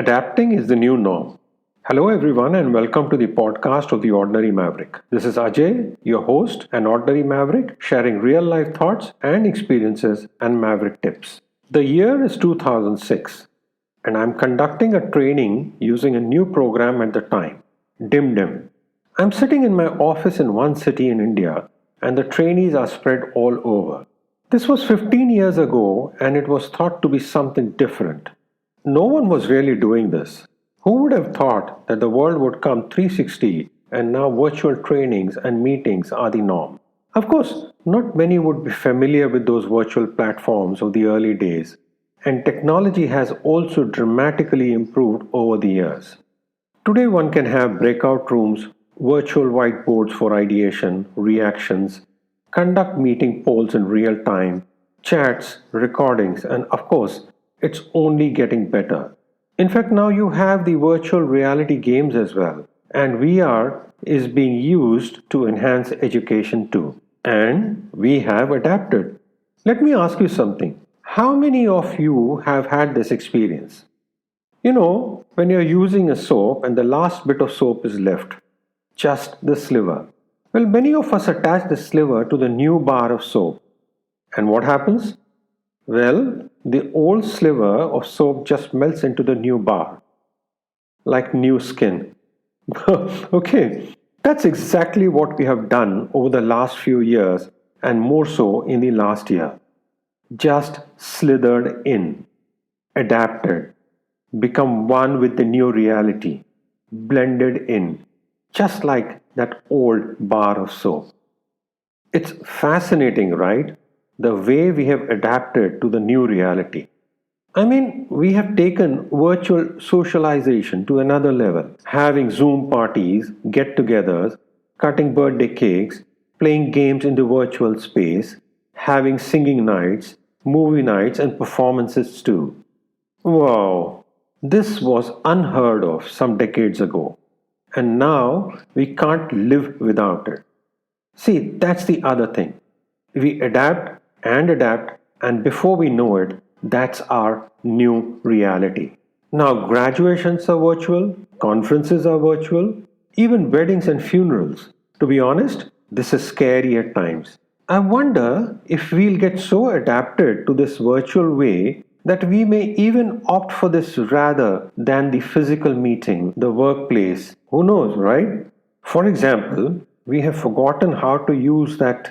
Adapting is the new norm. Hello, everyone, and welcome to the podcast of The Ordinary Maverick. This is Ajay, your host, an ordinary maverick, sharing real life thoughts and experiences and maverick tips. The year is 2006, and I'm conducting a training using a new program at the time, DimDim. I'm sitting in my office in one city in India, and the trainees are spread all over. This was 15 years ago, and it was thought to be something different. No one was really doing this. Who would have thought that the world would come 360 and now virtual trainings and meetings are the norm? Of course, not many would be familiar with those virtual platforms of the early days, and technology has also dramatically improved over the years. Today, one can have breakout rooms, virtual whiteboards for ideation, reactions, conduct meeting polls in real time, chats, recordings, and of course, it's only getting better. In fact, now you have the virtual reality games as well, and VR is being used to enhance education too. And we have adapted. Let me ask you something. How many of you have had this experience? You know, when you're using a soap and the last bit of soap is left, just the sliver. Well, many of us attach the sliver to the new bar of soap. And what happens? Well, the old sliver of soap just melts into the new bar, like new skin. Okay, that's exactly what we have done over the last few years and more so in the last year. Just slithered in, adapted, become one with the new reality, blended in, just like that old bar of soap. It's fascinating, right? The way we have adapted to the new reality. I mean, we have taken virtual socialization to another level, having Zoom parties, get togethers, cutting birthday cakes, playing games in the virtual space, having singing nights, movie nights, and performances too. Wow, this was unheard of some decades ago, and now we can't live without it. See, that's the other thing. We adapt, and before we know it, that's our new reality. Now, graduations are virtual, conferences are virtual, even weddings and funerals. To be honest, this is scary at times. I wonder if we'll get so adapted to this virtual way that we may even opt for this rather than the physical meeting, the workplace. Who knows, right? For example, we have forgotten how to use that,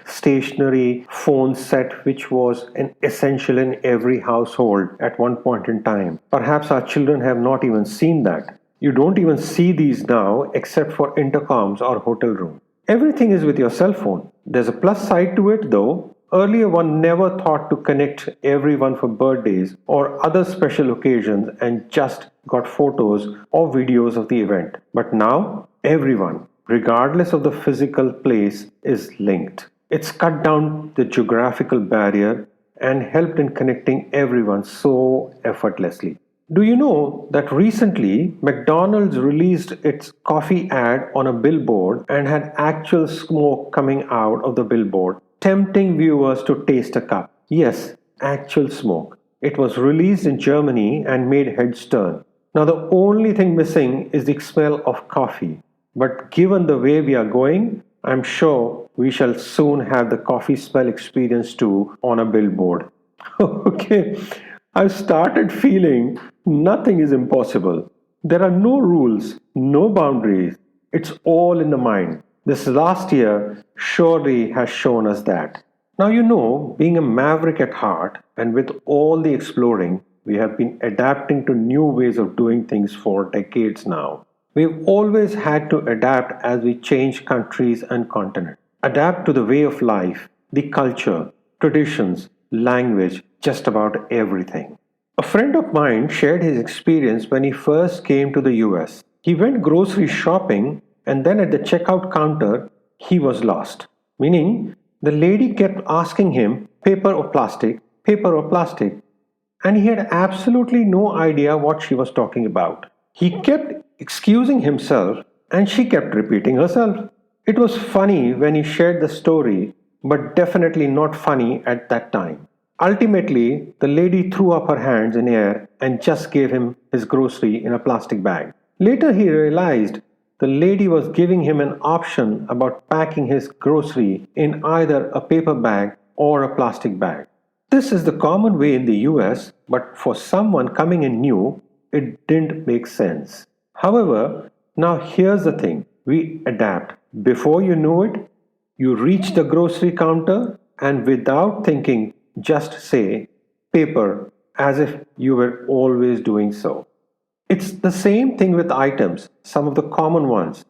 stationary phone set which was an essential in every household at one point in time. Perhaps our children have not even seen that. You don't even see these now except for intercoms or hotel room. Everything is with your cell phone. There's a plus side to it though. Earlier one never thought to connect everyone for birthdays or other special occasions and just got photos or videos of the event. But now everyone, regardless of the physical place, is linked. It's cut down the geographical barrier and helped in connecting everyone so effortlessly. Do you know that recently McDonald's released its coffee ad on a billboard and had actual smoke coming out of the billboard, tempting viewers to taste a cup? Yes, actual smoke. It was released in Germany and made heads turn. Now, the only thing missing is the smell of coffee. But given the way we are going, I'm sure we shall soon have the coffee smell experience too on a billboard. Okay, I've started feeling nothing is impossible. There are no rules, no boundaries. It's all in the mind. This last year surely has shown us that. Now, being a maverick at heart and with all the exploring, we have been adapting to new ways of doing things for decades now. We've always had to adapt as we change countries and continents. Adapt to the way of life, the culture, traditions, language, just about everything. A friend of mine shared his experience when he first came to the US. He went grocery shopping and then at the checkout counter, he was lost. Meaning, the lady kept asking him, paper or plastic, paper or plastic, and he had absolutely no idea what she was talking about. He kept excusing himself and she kept repeating herself. It was funny when he shared the story, but definitely not funny at that time. Ultimately, the lady threw up her hands in air and just gave him his grocery in a plastic bag. Later, he realized the lady was giving him an option about packing his grocery in either a paper bag or a plastic bag. This is the common way in the US, but for someone coming in new, it didn't make sense. However, now here's the thing, we adapt. Before you know it, you reach the grocery counter and without thinking, just say paper as if you were always doing so. It's the same thing with items, some of the common ones,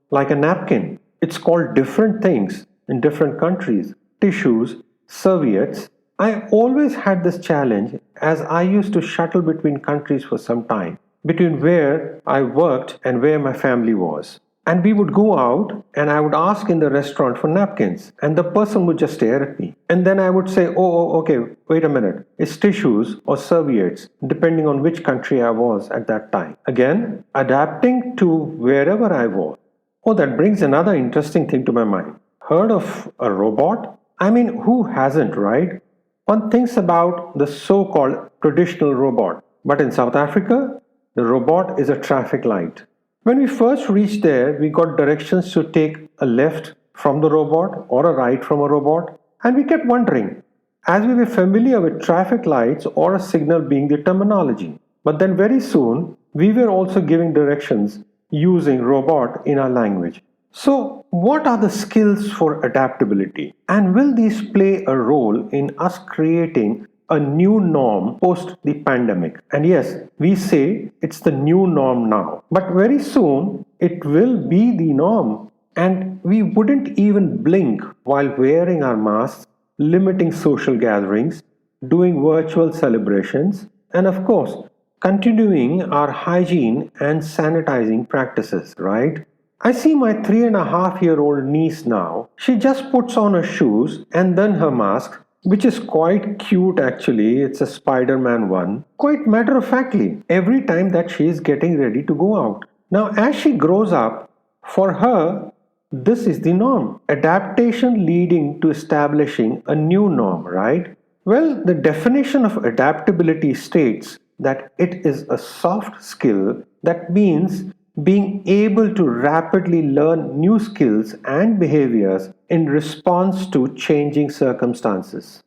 like a napkin. It's called different things in different countries. Tissues, serviettes. I always had this challenge as I used to shuttle between countries for some time, between where I worked and where my family was. And we would go out and I would ask in the restaurant for napkins and the person would just stare at me. And then I would say, okay, wait a minute. It's tissues or serviettes, depending on which country I was at that time. Again, adapting to wherever I was. Oh, that brings another interesting thing to my mind. Heard of a robot? I mean, who hasn't, right? One thinks about the so-called traditional robot. But in South Africa, the robot is a traffic light. When we first reached there, we got directions to take a left from the robot or a right from a robot, and we kept wondering, as we were familiar with traffic lights or a signal being the terminology. But then very soon, we were also giving directions using robot in our language. So, what are the skills for adaptability? And will these play a role in us creating a new norm post the pandemic? And yes, we say it's the new norm now, but very soon it will be the norm. And we wouldn't even blink while wearing our masks, limiting social gatherings, doing virtual celebrations, and of course, continuing our hygiene and sanitizing practices, right? I see my 3.5-year-old niece now. She just puts on her shoes and then her mask, which is quite cute actually. It's a Spider-Man one. Quite matter of factly, every time that she is getting ready to go out. Now, as she grows up, for her, this is the norm. Adaptation leading to establishing a new norm, right? Well, the definition of adaptability states that it is a soft skill that means being able to rapidly learn new skills and behaviors in response to changing circumstances.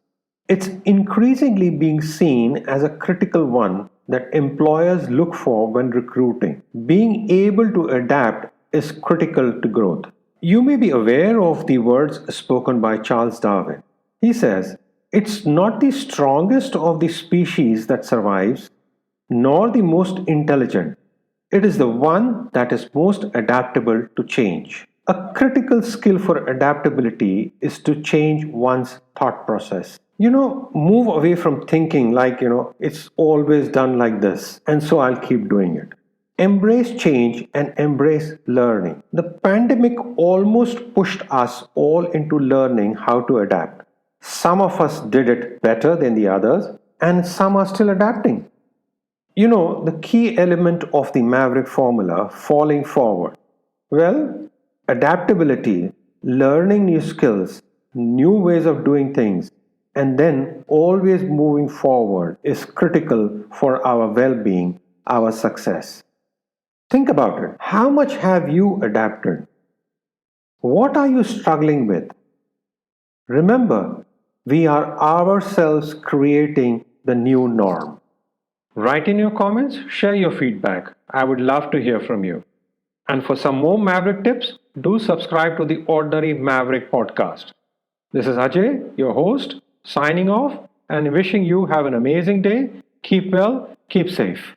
It's increasingly being seen as a critical one that employers look for when recruiting. Being able to adapt is critical to growth. You may be aware of the words spoken by Charles Darwin. He says, "It's not the strongest of the species that survives, nor the most intelligent. It is the one that is most adaptable to change." A critical skill for adaptability is to change one's thought process. Move away from thinking like, it's always done like this, and so I'll keep doing it. Embrace change and embrace learning. The pandemic almost pushed us all into learning how to adapt. Some of us did it better than the others, and some are still adapting. The key element of the maverick formula, falling forward. Well, adaptability, learning new skills, new ways of doing things, and then always moving forward is critical for our well-being, our success. Think about it. How much have you adapted? What are you struggling with? Remember, we are ourselves creating the new norm. Write in your comments, share your feedback. I would love to hear from you. And for some more Maverick tips, do subscribe to the Ordinary Maverick podcast. This is Ajay, your host, signing off and wishing you have an amazing day. Keep well, keep safe.